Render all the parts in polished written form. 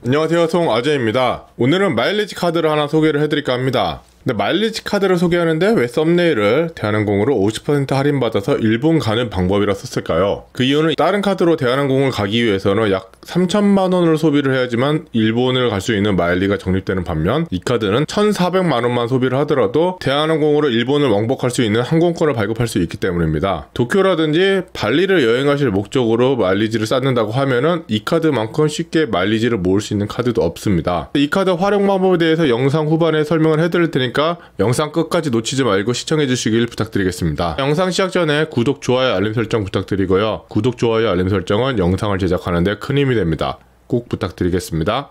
안녕하세요, 송아재입니다. 오늘은 마일리지 카드를 하나 소개를 해드릴까 합니다. 근데 마일리지 카드를 소개하는데 왜 썸네일을 대한항공으로 50% 할인받아서 일본 가는 방법이라 썼을까요? 그 이유는 다른 카드로 대한항공을 가기 위해서는 약 3천만원을 소비를 해야지만 일본을 갈 수 있는 마일리가 적립되는 반면 이 카드는 1,400만원만 소비를 하더라도 대한항공으로 일본을 왕복할 수 있는 항공권을 발급할 수 있기 때문입니다. 도쿄라든지 발리를 여행하실 목적으로 마일리지를 쌓는다고 하면은 이 카드만큼 쉽게 마일리지를 모을 수 있는 카드도 없습니다. 이 카드 활용 방법에 대해서 영상 후반에 설명을 해드릴 테니까 영상 끝까지 놓치지 말고 시청해 주시길 부탁드리겠습니다. 영상 시작 전에 구독, 좋아요, 알림 설정 부탁드리고요. 구독, 좋아요, 알림 설정은 영상을 제작하는데 큰 힘이 됩니다. 꼭 부탁드리겠습니다.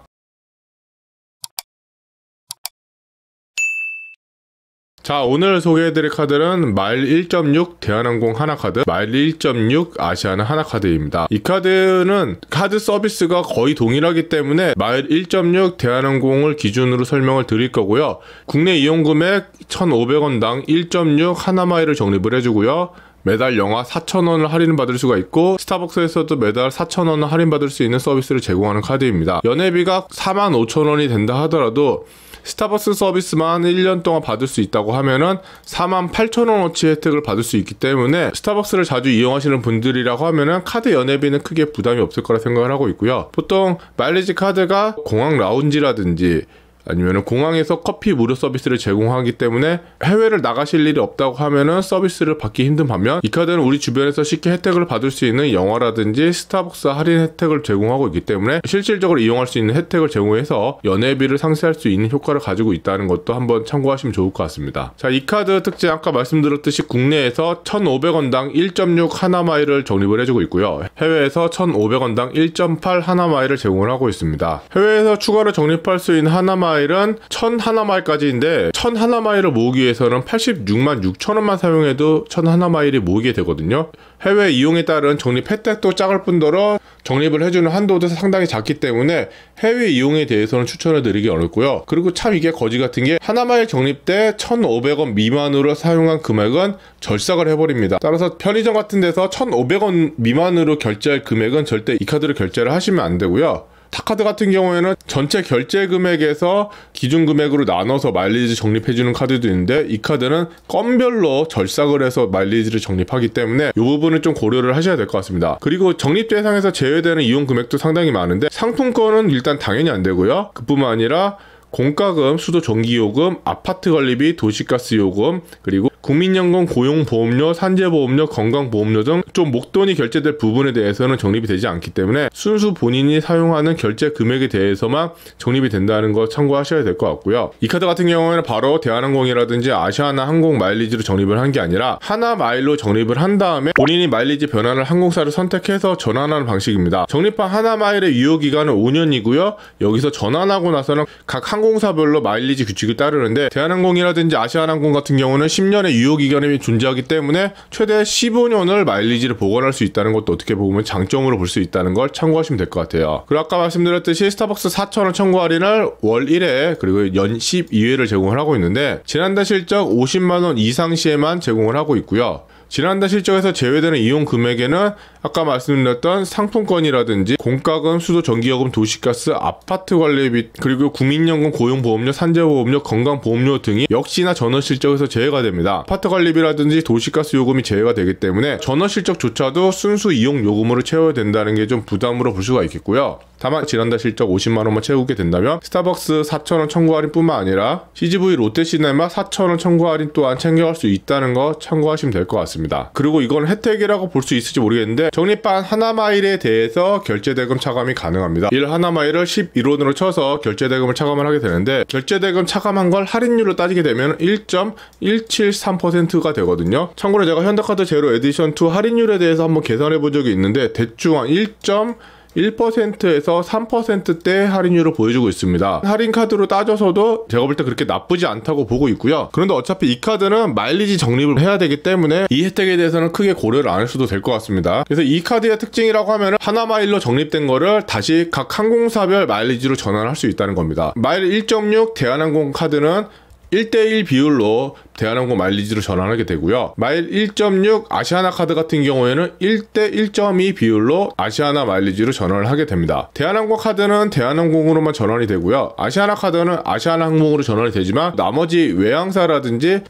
자, 오늘 소개해드릴 카드는 마일 1.6 대한항공 하나카드, 마일 1.6 아시아나 하나카드입니다. 이 카드는 카드 서비스가 거의 동일하기 때문에 마일 1.6 대한항공을 기준으로 설명을 드릴 거고요. 국내 이용금액 1,500원당 1.6 하나마일을 적립을 해주고요. 매달 영하 4,000원을 할인받을 수가 있고 스타벅스에서도 매달 4,000원을 할인받을 수 있는 서비스를 제공하는 카드입니다. 연회비가 45,000원이 된다 하더라도 스타벅스 서비스만 1년 동안 받을 수 있다고 하면은 48,000원어치 혜택을 받을 수 있기 때문에 스타벅스를 자주 이용하시는 분들이라고 하면은 카드 연회비는 크게 부담이 없을 거라 생각을 하고 있고요. 보통 마일리지 카드가 공항 라운지라든지 아니면 공항에서 커피 무료 서비스를 제공하기 때문에 해외를 나가실 일이 없다고 하면은 서비스를 받기 힘든 반면 이 카드는 우리 주변에서 쉽게 혜택을 받을 수 있는 영화라든지 스타벅스 할인 혜택을 제공하고 있기 때문에 실질적으로 이용할 수 있는 혜택을 제공해서 연회비를 상쇄할 수 있는 효과를 가지고 있다는 것도 한번 참고하시면 좋을 것 같습니다. 자, 이 카드 특징 아까 말씀드렸듯이 국내에서 1,500원당 1.6 하나마일을 적립을 해주고 있고요. 해외에서 1,500원당 1.8 하나마일을 제공을 하고 있습니다. 해외에서 추가로 적립할 수 있는 하나마일은 1,000 하나마일까지인데 1,000 하나마일을 모으기 위해서는 86만 6천원만 사용해도 1,000 하나마일이 모이게 되거든요. 해외 이용에 따른 적립 혜택도 작을 뿐더러 적립을 해주는 한도도 상당히 작기 때문에 해외 이용에 대해서는 추천을 드리기 어렵고요. 그리고 참 이게 거지 같은 게 하나마일 적립 때 1,500원 미만으로 사용한 금액은 절삭을 해버립니다. 따라서 편의점 같은 데서 1,500원 미만으로 결제할 금액은 절대 이 카드를 결제를 하시면 안 되고요. 타카드 같은 경우에는 전체 결제 금액에서 기준 금액으로 나눠서 마일리지 적립해주는 카드도 있는데 이 카드는 건별로 절삭을 해서 마일리지를 적립하기 때문에 이 부분을 좀 고려를 하셔야 될 것 같습니다. 그리고 적립 대상에서 제외되는 이용 금액도 상당히 많은데 상품권은 일단 당연히 안 되고요. 그뿐만 아니라 공과금, 수도 전기요금, 아파트 관리비, 도시가스 요금, 그리고 국민연금, 고용보험료, 산재보험료, 건강보험료 등 좀 목돈이 결제될 부분에 대해서는 적립이 되지 않기 때문에 순수 본인이 사용하는 결제 금액에 대해서만 적립이 된다는 거 참고하셔야 될 것 같고요. 이 카드 같은 경우에는 바로 대한항공이라든지 아시아나 항공 마일리지로 적립을 한 게 아니라 하나 마일로 적립을 한 다음에 본인이 마일리지 변환을 항공사를 선택해서 전환하는 방식입니다. 적립한 하나 마일의 유효기간은 5년이고요. 여기서 전환하고 나서는 각 항공사별로 마일리지 규칙을 따르는데 대한항공이라든지 아시아나항공 같은 경우는 10년의 유효기간이 존재하기 때문에 최대 15년을 마일리지를 보관할 수 있다는 것도 어떻게 보면 장점으로 볼 수 있다는 걸 참고하시면 될 것 같아요. 그리고 아까 말씀드렸듯이 스타벅스 4,000원 청구 할인을 월 1회 그리고 연 12회를 제공을 하고 있는데 지난달 실적 50만원 이상 시에만 제공을 하고 있고요. 지난달 실적에서 제외되는 이용 금액에는 아까 말씀드렸던 상품권이라든지 공과금, 수도 전기요금, 도시가스, 아파트 관리비, 그리고 국민연금, 고용보험료, 산재보험료, 건강보험료 등이 역시나 전월 실적에서 제외가 됩니다. 아파트 관리비라든지 도시가스 요금이 제외가 되기 때문에 전월 실적조차도 순수 이용 요금으로 채워야 된다는 게 좀 부담으로 볼 수가 있겠고요. 다만 지난달 실적 50만원만 채우게 된다면 스타벅스 4,000원 청구 할인 뿐만 아니라 CGV 롯데시네마 4,000원 청구 할인 또한 챙겨갈 수 있다는 거 참고하시면 될 것 같습니다. 그리고 이건 혜택이라고 볼 수 있을지 모르겠는데 적립한 하나마일에 대해서 결제대금 차감이 가능합니다. 1 하나마일을 11원으로 쳐서 결제대금을 차감을 하게 되는데 결제대금 차감한 걸 할인율로 따지게 되면 1.173%가 되거든요. 참고로 제가 현대카드 제로 에디션 2 할인율에 대해서 한번 계산해 본 적이 있는데 대충 한 1.1%에서 3%대 할인율을 보여주고 있습니다. 할인 카드로 따져서도 제가 볼 때 그렇게 나쁘지 않다고 보고 있고요. 그런데 어차피 이 카드는 마일리지 적립을 해야 되기 때문에 이 혜택에 대해서는 크게 고려를 안 하셔도 될 것 같습니다. 그래서 이 카드의 특징이라고 하면 하나마일로 적립된 거를 다시 각 항공사별 마일리지로 전환할 수 있다는 겁니다. 마일 1.6 대한항공 카드는 1대1 비율로 대한항공 마일리지로 전환하게 되고요. 마일 1.6 아시아나카드 같은 경우에는 1대1.2 비율로 아시아나 마일리지로 전환을 하게 됩니다. 대한항공 카드는 대한항공으로만 전환이 되고요. 아시아나카드는 아시아나항공으로 전환이 되지만 나머지 외항사라든지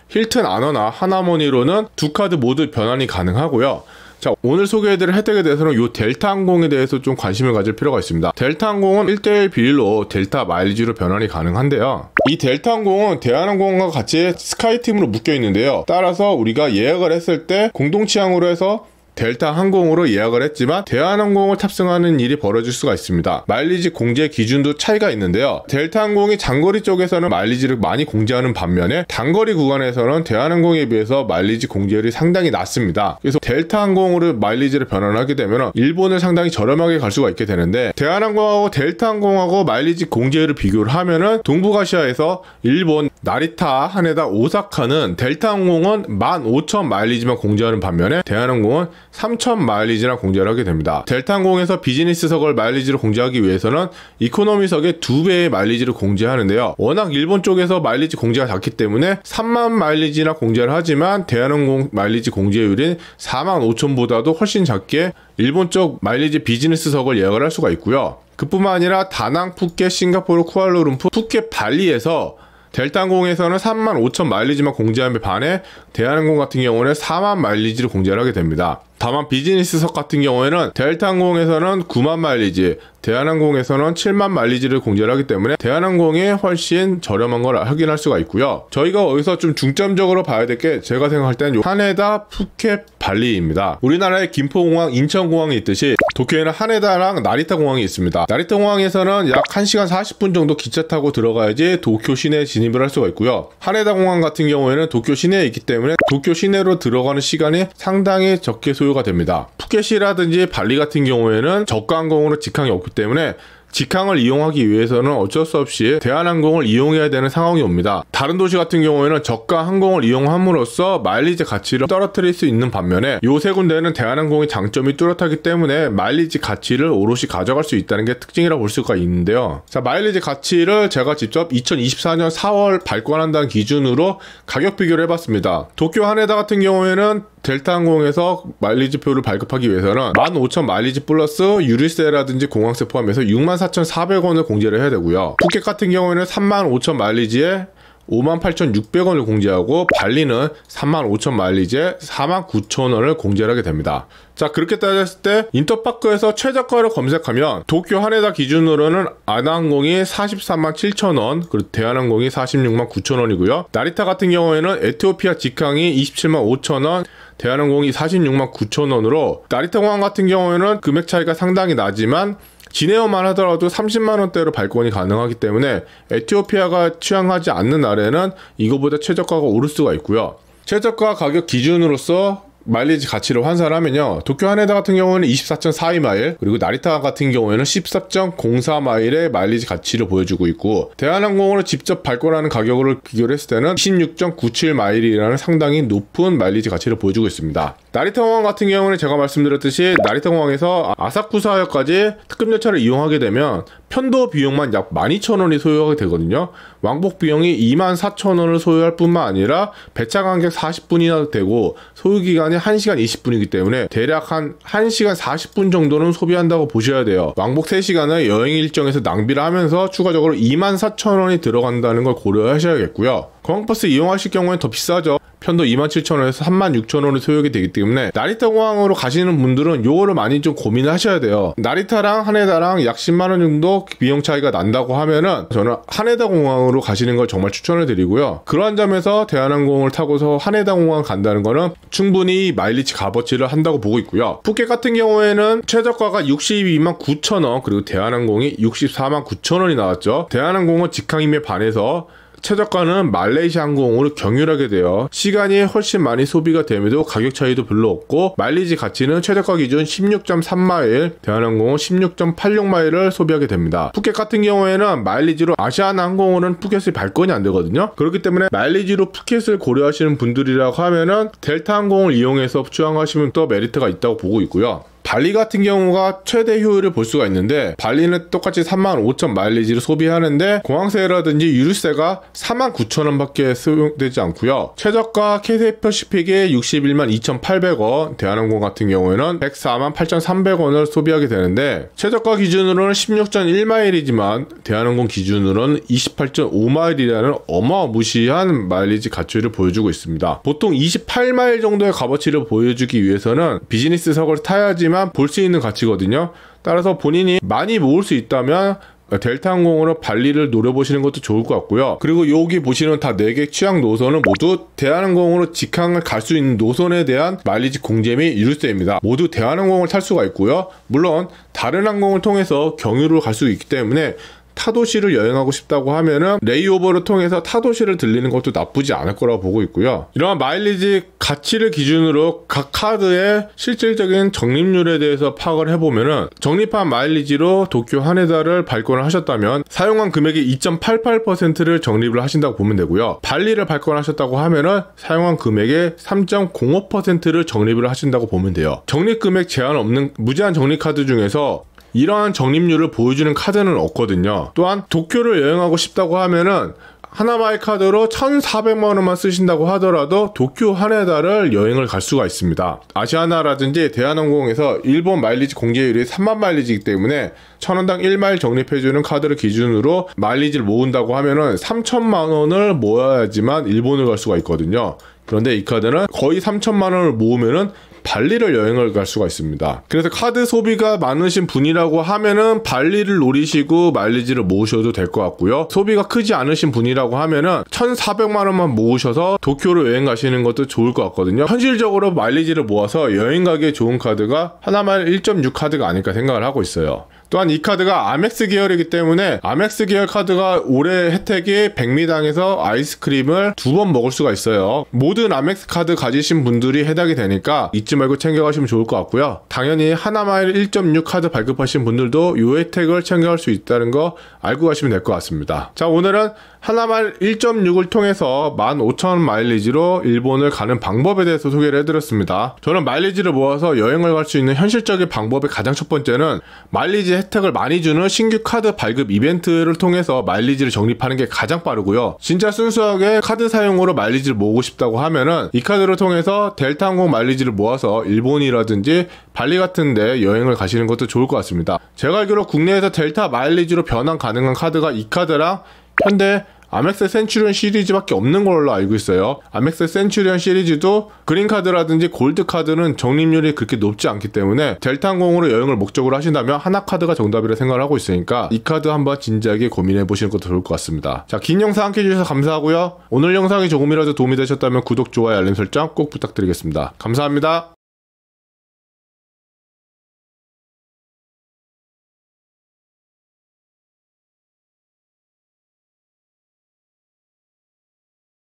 힐튼 아너나 하나머니로는 두 카드 모두 변환이 가능하고요. 자, 오늘 소개해드릴 혜택에 대해서는 이 델타항공에 대해서 좀 관심을 가질 필요가 있습니다. 델타항공은 1대1 비율로 델타 마일리지로 변환이 가능한데요. 이 델타항공은 대한항공과 같이 스카이팀으로 묶여 있는데요. 따라서 우리가 예약을 했을 때 공동취향으로 해서 델타항공으로 예약을 했지만 대한항공을 탑승하는 일이 벌어질 수가 있습니다. 마일리지 공제 기준도 차이가 있는데요. 델타항공이 장거리 쪽에서는 마일리지를 많이 공제하는 반면에 단거리 구간에서는 대한항공에 비해서 마일리지 공제율이 상당히 낮습니다. 그래서 델타항공으로 마일리지를 변환하게 되면 일본을 상당히 저렴하게 갈 수가 있게 되는데, 대한항공하고 델타항공하고 마일리지 공제율을 비교를 하면은 동북아시아에서 일본 나리타, 하네다, 오사카는 델타항공은 15,000 마일리지만 공제하는 반면에 대한항공은 3,000 마일리지나 공제를 하게 됩니다. 델타항공에서 비즈니스석을 마일리지로 공제하기 위해서는 이코노미석의 2배의 마일리지를 공제하는데요. 워낙 일본 쪽에서 마일리지 공제가 작기 때문에 3만 마일리지나 공제를 하지만 대한항공 마일리지 공제율인 45,000보다도 훨씬 작게 일본 쪽 마일리지 비즈니스석을 예약을 할 수가 있고요. 그뿐만 아니라 다낭, 푸켓, 싱가포르, 쿠알라룸푸, 푸켓, 발리에서 델타항공에서는 35,000 마일리지만 공제함에 반해 대한항공 같은 경우는 4만 마일리지를 공제를 하게 됩니다. 다만 비즈니스석 같은 경우에는 델타항공에서는 9만 마일리지, 대한항공에서는 7만 마일리지를 공제를 하기 때문에 대한항공이 훨씬 저렴한 걸 확인할 수가 있고요. 저희가 여기서 좀 중점적으로 봐야 될 게 제가 생각할 때는 하네다, 푸켓, 발리입니다. 우리나라의 김포공항, 인천공항이 있듯이 도쿄에는 하네다랑 나리타 공항이 있습니다. 나리타 공항에서는 약 1시간 40분 정도 기차 타고 들어가야지 도쿄 시내에 진입을 할 수가 있고요. 하네다 공항 같은 경우에는 도쿄 시내에 있기 때문에 도쿄 시내로 들어가는 시간이 상당히 적게 소요가 됩니다. 푸켓이라든지 발리 같은 경우에는 저가 항공으로 직항이 없기 때문에 직항을 이용하기 위해서는 어쩔 수 없이 대한항공을 이용해야 되는 상황이 옵니다. 다른 도시 같은 경우에는 저가 항공을 이용함으로써 마일리지 가치를 떨어뜨릴 수 있는 반면에 요 세 군데는 대한항공의 장점이 뚜렷하기 때문에 마일리지 가치를 오롯이 가져갈 수 있다는 게 특징이라고 볼 수가 있는데요. 자, 마일리지 가치를 제가 직접 2024년 4월 발권한다는 기준으로 가격 비교를 해봤습니다. 도쿄 하네다 같은 경우에는 델타항공에서 마일리지표를 발급하기 위해서는 15,000 마일리지 플러스 유류세라든지 공항세 포함해서 64,400원을 공제를 해야 되고요. 푸켓 같은 경우에는 35,000 마일리지에 58,600원을 공제하고 발리는 35,000 마일리지에 49,000원을 공제를 하게 됩니다. 자, 그렇게 따졌을 때 인터파크에서 최저가를 검색하면 도쿄 하네다 기준으로는 아나항공이 437,000원, 그리고 대한항공이 469,000원이고요. 나리타 같은 경우에는 에티오피아 직항이 275,000원, 대한항공이 469,000원으로 나리타 공항 같은 경우에는 금액 차이가 상당히 나지만 진에어만 하더라도 30만원대로 발권이 가능하기 때문에 에티오피아가 취향하지 않는 날에는 이거보다 최저가가 오를 수가 있고요. 최저가 가격 기준으로서 마일리지 가치를 환산하면요, 도쿄 하네다 같은 경우는 24.42마일, 그리고 나리타 같은 경우에는 14.04마일의 마일리지 가치를 보여주고 있고, 대한항공으로 직접 발권하는 가격으로 비교를 했을 때는 26.97마일이라는 상당히 높은 마일리지 가치를 보여주고 있습니다. 나리타 공항 같은 경우는 제가 말씀드렸듯이 나리타 공항에서 아사쿠사역까지 특급 열차를 이용하게 되면 편도 비용만 약 12,000원이 소요하게 되거든요. 왕복 비용이 24,000원을 소요할 뿐만 아니라 배차 간격 40분이나 되고 소요기간이 1시간 20분이기 때문에 대략 한 1시간 40분 정도는 소비한다고 보셔야 돼요. 왕복 3시간을 여행 일정에서 낭비를 하면서 추가적으로 24,000원이 들어간다는 걸 고려하셔야겠고요. 공항버스 이용하실 경우엔 더 비싸죠. 편도 27,000원에서 36,000원을 소요하게 되기 때문에 나리타 공항으로 가시는 분들은 요거를 많이 좀 고민을 하셔야 돼요. 나리타랑 하네다랑 약 10만원 정도 비용 차이가 난다고 하면은 저는 하네다 공항으로 가시는 걸 정말 추천을 드리고요. 그러한 점에서 대한항공을 타고서 하네다 공항 간다는 거는 충분히 마일리지 값어치를 한다고 보고 있고요. 푸켓 같은 경우에는 최저가가 629,000원, 그리고 대한항공이 649,000원이 나왔죠. 대한항공은 직항임에 반해서 최저가는 말레이시아 항공으로 경유하게 돼요. 시간이 훨씬 많이 소비가 됨에도 가격 차이도 별로 없고, 마일리지 가치는 최저가 기준 16.3마일, 대한항공은 16.86마일을 소비하게 됩니다. 푸켓 같은 경우에는 마일리지로 아시아나 항공으로는 푸켓이 발권이 안 되거든요. 그렇기 때문에 마일리지로 푸켓을 고려하시는 분들이라고 하면은 델타 항공을 이용해서 출항하시면 또 메리트가 있다고 보고 있고요. 발리 같은 경우가 최대 효율을 볼 수가 있는데, 발리는 똑같이 35,000 마일리지를 소비하는데 공항세라든지 유류세가 49,000원 밖에 수용되지 않고요. 최저가 캐세이 퍼시픽이 61만 2,800원, 대한항공 같은 경우에는 104만 8,300원을 소비하게 되는데, 최저가 기준으로는 16.1마일이지만 대한항공 기준으로는 28.5마일이라는 어마무시한 마일리지 가치를 보여주고 있습니다. 보통 28마일 정도의 값어치를 보여주기 위해서는 비즈니스석을 타야지만 볼 수 있는 가치거든요. 따라서 본인이 많이 모을 수 있다면 델타항공으로 발리를 노려보시는 것도 좋을 것 같고요. 그리고 여기 보시는 다 4개 취향 노선은 모두 대한항공으로 직항을 갈 수 있는 노선에 대한 마일리지 공제 및 유류세입니다. 모두 대한항공을 탈 수가 있고요. 물론 다른 항공을 통해서 경유로 갈 수 있기 때문에 타도시를 여행하고 싶다고 하면은 레이오버를 통해서 타도시를 들리는 것도 나쁘지 않을 거라고 보고 있고요. 이러한 마일리지 가치를 기준으로 각 카드의 실질적인 적립률에 대해서 파악을 해보면은, 적립한 마일리지로 도쿄 하네다를 발권을 하셨다면 사용한 금액의 2.88%를 적립을 하신다고 보면 되고요. 발리를 발권하셨다고 하면은 사용한 금액의 3.05%를 적립을 하신다고 보면 돼요. 적립 금액 제한 없는 무제한 적립 카드 중에서 이러한 적립률을 보여주는 카드는 없거든요. 또한 도쿄를 여행하고 싶다고 하면은 하나마일 카드로 1,400만원만 쓰신다고 하더라도 도쿄 하네다를 여행을 갈 수가 있습니다. 아시아나라든지 대한항공에서 일본 마일리지 공제율이 3만 마일리지이기 때문에 1,000원당 1마일 적립해주는 카드를 기준으로 마일리지를 모은다고 하면은 3,000만원을 모아야지만 일본을 갈 수가 있거든요. 그런데 이 카드는 거의 3,000만원을 모으면은 발리를 여행을 갈 수가 있습니다. 그래서 카드 소비가 많으신 분이라고 하면은 발리를 노리시고 마일리지를 모으셔도 될 것 같고요. 소비가 크지 않으신 분이라고 하면은 1,400만원만 모으셔서 도쿄로 여행 가시는 것도 좋을 것 같거든요. 현실적으로 마일리지를 모아서 여행 가기에 좋은 카드가 하나마일 1.6 카드가 아닐까 생각을 하고 있어요. 또한 이 카드가 아멕스 계열이기 때문에 아멕스 계열 카드가 올해 혜택이 100미당에서 아이스크림을 2번 먹을 수가 있어요. 모든 아멕스 카드 가지신 분들이 해당이 되니까 잊지 말고 챙겨가시면 좋을 것 같고요. 당연히 하나마일 1.6 카드 발급하신 분들도 이 혜택을 챙겨갈 수 있다는 거 알고 가시면 될 것 같습니다. 자, 오늘은 하나마일 1.6을 통해서 15,000원 마일리지로 일본을 가는 방법에 대해서 소개를 해드렸습니다. 저는 마일리지를 모아서 여행을 갈 수 있는 현실적인 방법의 가장 첫 번째는 마일리지 혜택을 많이 주는 신규 카드 발급 이벤트를 통해서 마일리지를 적립하는 게 가장 빠르고요. 진짜 순수하게 카드 사용으로 마일리지를 모으고 싶다고 하면은 이 카드를 통해서 델타항공 마일리지를 모아서 일본이라든지 발리 같은 데 여행을 가시는 것도 좋을 것 같습니다. 제가 알기로 국내에서 델타 마일리지로 변환 가능한 카드가 이 카드랑 현대 아멕스 센츄리온 시리즈밖에 없는 걸로 알고 있어요. 아멕스 센츄리온 시리즈도 그린카드라든지 골드카드는 적립률이 그렇게 높지 않기 때문에 델타항공으로 여행을 목적으로 하신다면 하나카드가 정답이라 생각을 하고 있으니까 이 카드 한번 진지하게 고민해 보시는 것도 좋을 것 같습니다. 자, 긴 영상 함께 해주셔서 감사하고요. 오늘 영상이 조금이라도 도움이 되셨다면 구독, 좋아요, 알림 설정 꼭 부탁드리겠습니다. 감사합니다.